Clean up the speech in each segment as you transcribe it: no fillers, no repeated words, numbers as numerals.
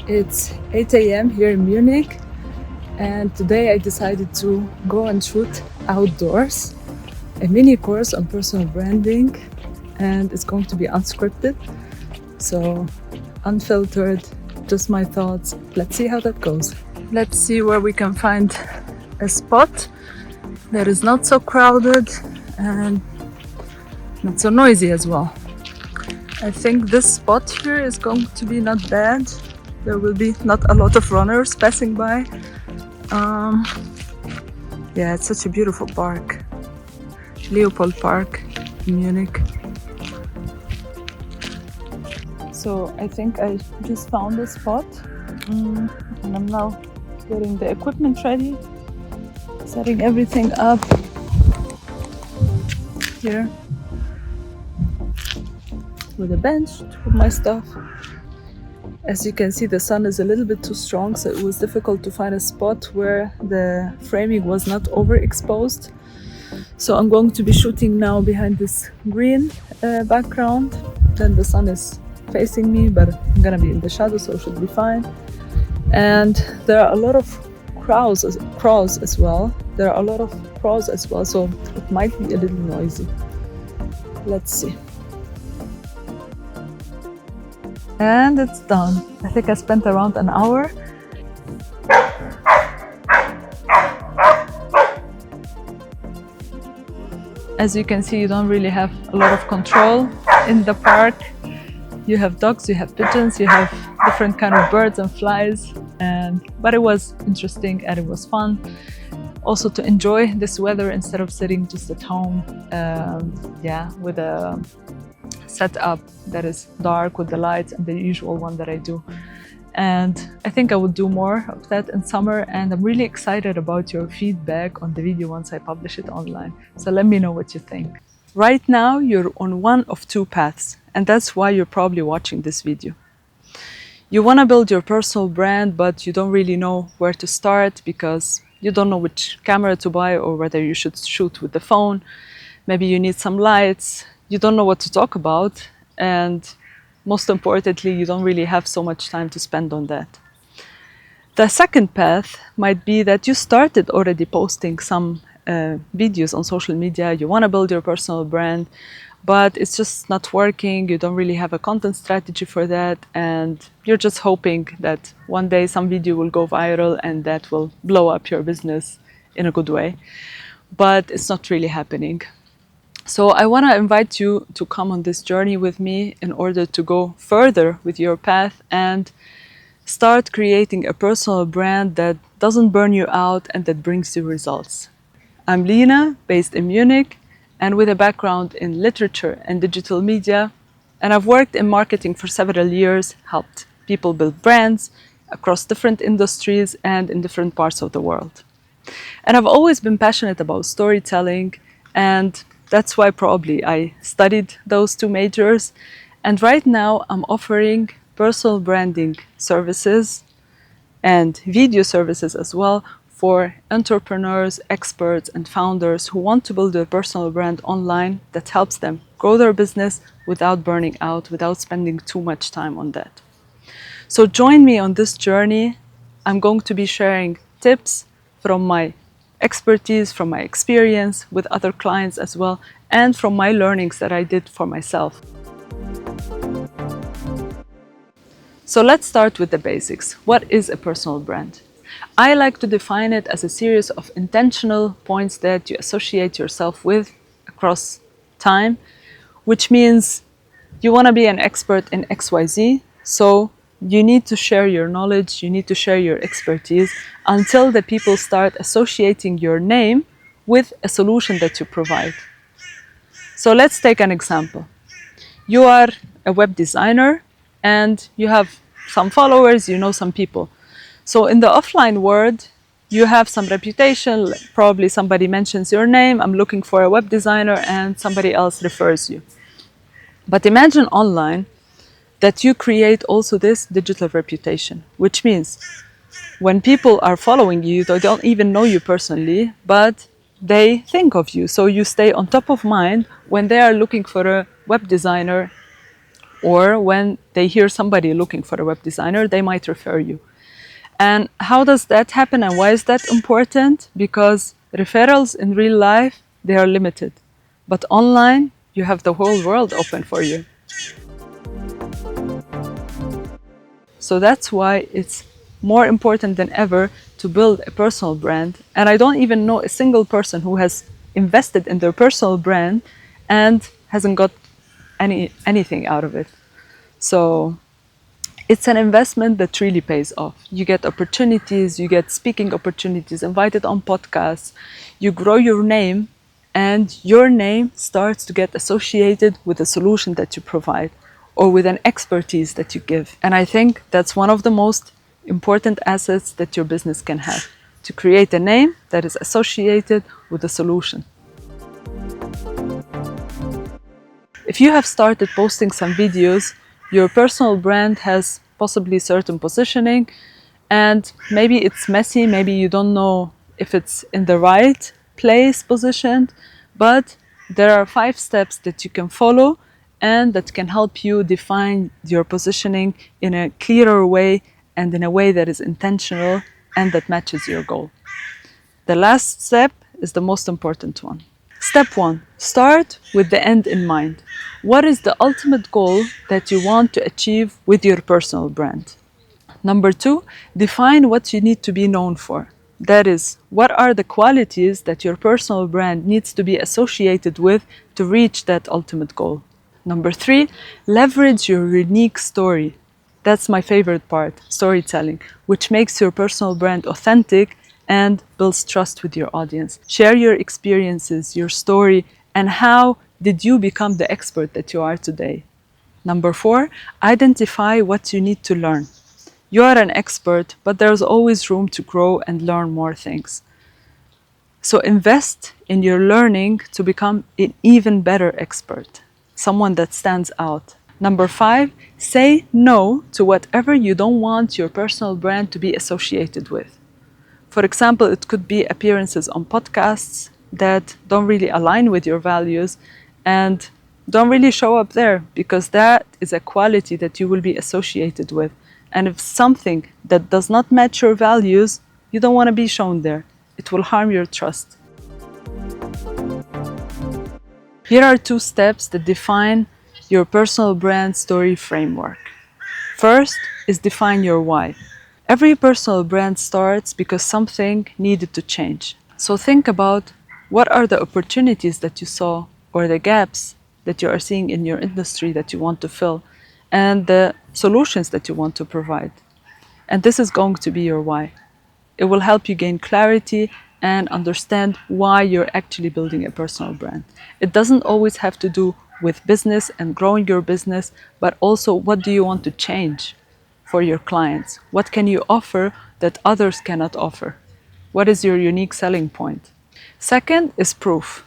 It's 8 a.m. here in Munich, and today I decided to go and shoot outdoors a mini course on personal branding, and it's going to be unscripted, so unfiltered, just my thoughts. Let's see how that goes. Let's see where we can find a spot that is not so crowded and not so noisy as well. I think this spot here is going to be not bad. There will be not a lot of runners passing by. Yeah, it's such a beautiful park. Leopold Park in Munich. So I think I just found a spot, and I'm now getting the equipment ready, setting everything up here with a bench to put my stuff. As you can see, the sun is a little bit too strong, so it was difficult to find a spot where the framing was not overexposed. So I'm going to be shooting now behind this green background. Then the sun is facing me, but I'm gonna be in the shadow, so it should be fine. And there are a lot of crows as well. So it might be a little noisy. Let's see. And it's done. I think I spent around an hour. As you can see, you don't really have a lot of control in the park. You have dogs, you have pigeons, you have different kind of birds and flies, but it was interesting and it was fun. Also to enjoy this weather instead of sitting just at home, with a setup that is dark with the lights and the usual one that I do. And I think I will do more of that in summer, and I'm really excited about your feedback on the video once I publish it online. So let me know what you think. Right now you're on one of two paths, and that's why you're probably watching this video. You want to build your personal brand, but you don't really know where to start because you don't know which camera to buy or whether you should shoot with the phone. Maybe you need some lights. You don't know what to talk about, and most importantly, you don't really have so much time to spend on that. The second path might be that you started already posting some videos on social media. You want to build your personal brand, but it's just not working. You don't really have a content strategy for that, and you're just hoping that one day some video will go viral and that will blow up your business in a good way. But it's not really happening. So I want to invite you to come on this journey with me in order to go further with your path and start creating a personal brand that doesn't burn you out and that brings you results. I'm Lina, based in Munich, and with a background in literature and digital media. And I've worked in marketing for several years, helped people build brands across different industries and in different parts of the world. And I've always been passionate about storytelling, and that's why probably I studied those two majors. And right now I'm offering personal branding services and video services as well for entrepreneurs, experts, and founders who want to build a personal brand online that helps them grow their business without burning out, without spending too much time on that. So join me on this journey. I'm going to be sharing tips from my expertise, from my experience with other clients as well, and from my learnings that I did for myself. So let's start with the basics. What is a personal brand? I like to define it as a series of intentional points that you associate yourself with across time, which means you want to be an expert in XYZ, so you need to share your knowledge, you need to share your expertise until the people start associating your name with a solution that you provide. So let's take an example. You are a web designer and you have some followers, you know some people. So in the offline world, you have some reputation, probably somebody mentions your name, I'm looking for a web designer, and somebody else refers you. But imagine online that you create also this digital reputation, which means when people are following you, they don't even know you personally, but they think of you. So you stay on top of mind when they are looking for a web designer or when they hear somebody looking for a web designer, they might refer you. And how does that happen and why is that important? Because referrals in real life, they are limited. But online, you have the whole world open for you. So that's why it's more important than ever to build a personal brand. And I don't even know a single person who has invested in their personal brand and hasn't got anything out of it. So it's an investment that really pays off. You get opportunities, you get speaking opportunities, invited on podcasts, you grow your name, and your name starts to get associated with the solution that you provide or with an expertise that you give. And I think that's one of the most important assets that your business can have, to create a name that is associated with a solution. If you have started posting some videos, your personal brand has possibly certain positioning, and maybe it's messy, maybe you don't know if it's in the right place positioned, but there are 5 steps that you can follow and that can help you define your positioning in a clearer way and in a way that is intentional and that matches your goal. The last step is the most important one. Step 1, start with the end in mind. What is the ultimate goal that you want to achieve with your personal brand? Number 2, define what you need to be known for. That is, what are the qualities that your personal brand needs to be associated with to reach that ultimate goal? Number 3, leverage your unique story. That's my favorite part, storytelling, which makes your personal brand authentic and builds trust with your audience. Share your experiences, your story, and how did you become the expert that you are today. Number 4, identify what you need to learn. You are an expert, but there's always room to grow and learn more things. So invest in your learning to become an even better expert, someone that stands out. Number 5, say no to whatever you don't want your personal brand to be associated with. For example, it could be appearances on podcasts that don't really align with your values and don't really show up there, because that is a quality that you will be associated with. And if something that does not match your values, you don't want to be shown there. It will harm your trust. Here are 2 steps that define your personal brand story framework. First is define your why. Every personal brand starts because something needed to change. So think about what are the opportunities that you saw or the gaps that you are seeing in your industry that you want to fill and the solutions that you want to provide. And this is going to be your why. It will help you gain clarity and understand why you're actually building a personal brand. It doesn't always have to do with business and growing your business, but also what do you want to change for your clients? What can you offer that others cannot offer? What is your unique selling point? Second is proof.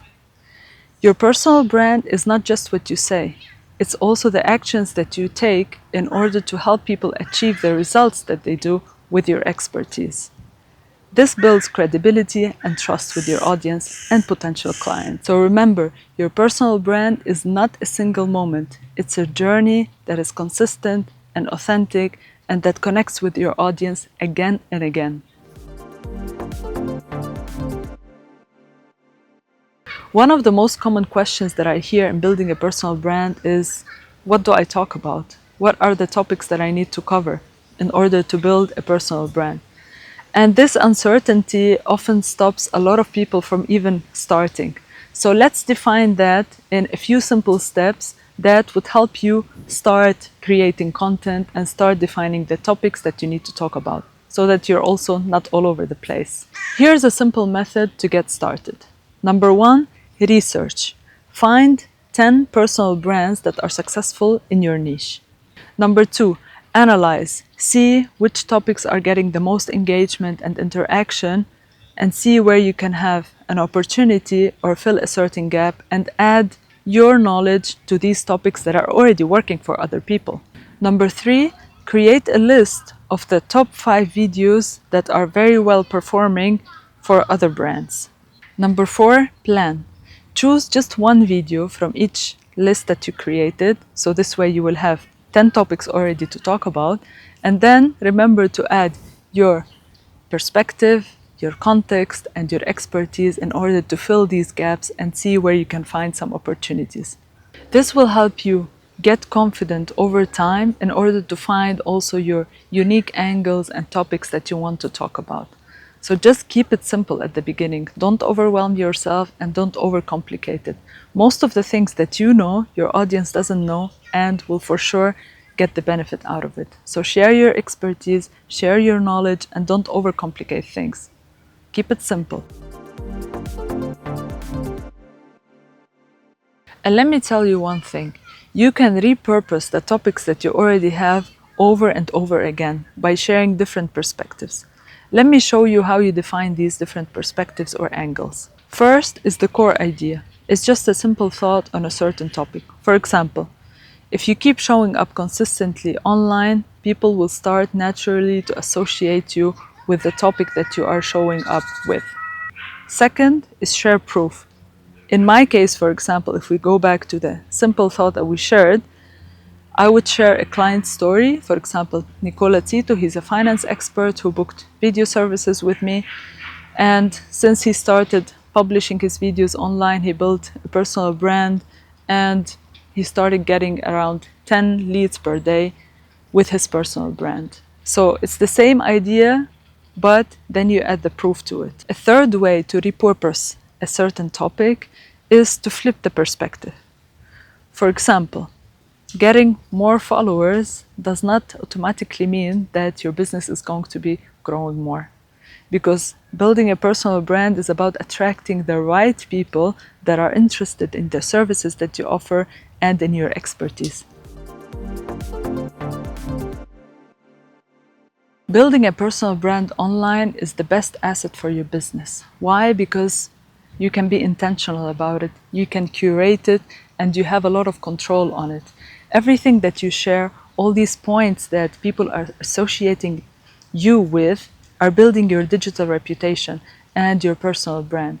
Your personal brand is not just what you say. It's also the actions that you take in order to help people achieve the results that they do with your expertise. This builds credibility and trust with your audience and potential clients. So remember, your personal brand is not a single moment. It's a journey that is consistent and authentic and that connects with your audience again and again. One of the most common questions that I hear in building a personal brand is, what do I talk about? What are the topics that I need to cover in order to build a personal brand? And this uncertainty often stops a lot of people from even starting. So let's define that in a few simple steps that would help you start creating content and start defining the topics that you need to talk about so that you're also not all over the place. Here's a simple method to get started. Number 1, research. Find 10 personal brands that are successful in your niche. Number 2, analyze. See which topics are getting the most engagement and interaction and see where you can have an opportunity or fill a certain gap and add your knowledge to these topics that are already working for other people. Number 3, create a list of the top 5 videos that are very well performing for other brands. Number 4, plan. Choose just one video from each list that you created, so this way you will have 10 topics already to talk about, and then remember to add your perspective, your context, and your expertise in order to fill these gaps and see where you can find some opportunities. This will help you get confident over time in order to find also your unique angles and topics that you want to talk about. So just keep it simple at the beginning. Don't overwhelm yourself and don't overcomplicate it. Most of the things that you know, your audience doesn't know and will for sure get the benefit out of it. So share your expertise, share your knowledge, and don't overcomplicate things. Keep it simple. And let me tell you one thing. You can repurpose the topics that you already have over and over again by sharing different perspectives. Let me show you how you define these different perspectives or angles. First is the core idea. It's just a simple thought on a certain topic. For example, if you keep showing up consistently online, people will start naturally to associate you with the topic that you are showing up with. Second is share proof. In my case, for example, if we go back to the simple thought that we shared, I would share a client story. For example, Nicola Tito, he's a finance expert who booked video services with me. And since he started publishing his videos online, he built a personal brand and he started getting around 10 leads per day with his personal brand. So it's the same idea, but then you add the proof to it. A third way to repurpose a certain topic is to flip the perspective. For example, getting more followers does not automatically mean that your business is going to be growing more. Because building a personal brand is about attracting the right people that are interested in the services that you offer and in your expertise. Building a personal brand online is the best asset for your business. Why? Because you can be intentional about it, you can curate it, and you have a lot of control on it. Everything that you share, all these points that people are associating you with, are building your digital reputation and your personal brand.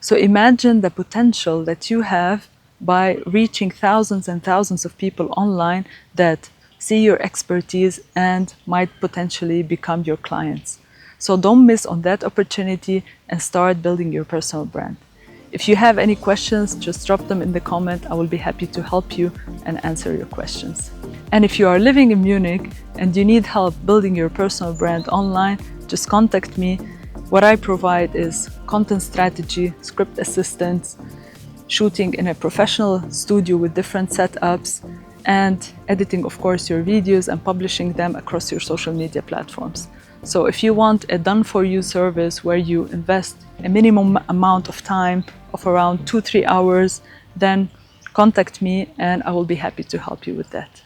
So imagine the potential that you have by reaching thousands and thousands of people online that see your expertise and might potentially become your clients. So don't miss on that opportunity and start building your personal brand. If you have any questions, just drop them in the comment. I will be happy to help you and answer your questions. And if you are living in Munich and you need help building your personal brand online, just contact me. What I provide is content strategy, script assistance, shooting in a professional studio with different setups, and editing, of course, your videos and publishing them across your social media platforms. So if you want a done-for-you service where you invest a minimum amount of time of around 2-3 hours, then contact me and I will be happy to help you with that.